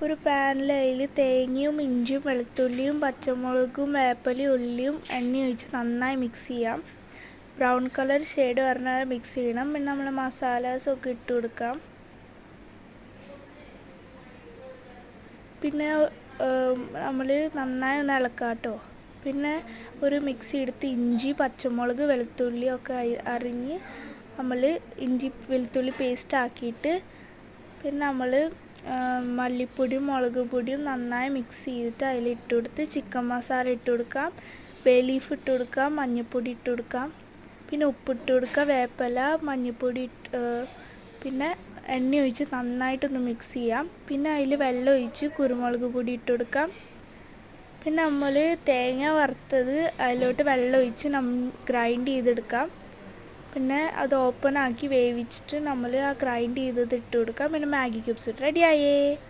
ഒരു പാനിൽ അതിൽ തേങ്ങയും ഇഞ്ചിയും വെളുത്തുള്ളിയും പച്ചമുളകും വേപ്പിലയും ഉള്ളിയും എണ്ണ ഒഴിച്ച് നന്നായി മിക്സ് ചെയ്യാം. ബ്രൗൺ കളർ ഷെയ്ഡ് പറഞ്ഞാൽ മിക്സ് ചെയ്യണം. പിന്നെ നമ്മൾ മസാലാസൊക്കെ ഇട്ട് കൊടുക്കാം. പിന്നെ നമ്മൾ നന്നായി ഒന്ന് ഇളക്കാം കേട്ടോ. പിന്നെ ഒരു മിക്സി എടുത്ത് ഇഞ്ചി പച്ചമുളക് വെളുത്തുള്ളിയൊക്കെ അരിഞ്ഞ് നമ്മൾ ഇഞ്ചി വെളുത്തുള്ളി പേസ്റ്റ് ആക്കിയിട്ട് പിന്നെ നമ്മൾ മല്ലിപ്പൊടിയും മുളക് പൊടിയും നന്നായി മിക്സ് ചെയ്തിട്ട് അതിലിട്ട് കൊടുത്ത് ചിക്കൻ മസാല ഇട്ട് കൊടുക്കാം, ബേ ലീഫ് ഇട്ട് കൊടുക്കാം, മഞ്ഞൾപ്പൊടി ഇട്ട് കൊടുക്കാം, പിന്നെ ഉപ്പിട്ട് കൊടുക്കുക, വേപ്പില മഞ്ഞൾപ്പൊടി പിന്നെ എണ്ണ ഒഴിച്ച് നന്നായിട്ടൊന്ന് മിക്സ് ചെയ്യാം. പിന്നെ അതിൽ വെള്ളം ഒഴിച്ച് കുരുമുളക് പൊടി ഇട്ട് കൊടുക്കാം. പിന്നെ നമ്മൾ തേങ്ങ വറുത്തത് അതിലോട്ട് വെള്ളം ഒഴിച്ച് ഗ്രൈൻഡ് ചെയ്തെടുക്കാം. പിന്നെ അത് ഓപ്പൺ ആക്കി വേവിച്ചിട്ട് നമ്മൾ ആ ഗ്രൈൻഡ് ചെയ്തത് ഇട്ട് കൊടുക്കാം. പിന്നെ മാഗി ക്യൂബ്സ് ഇട്ട് റെഡിയായേ.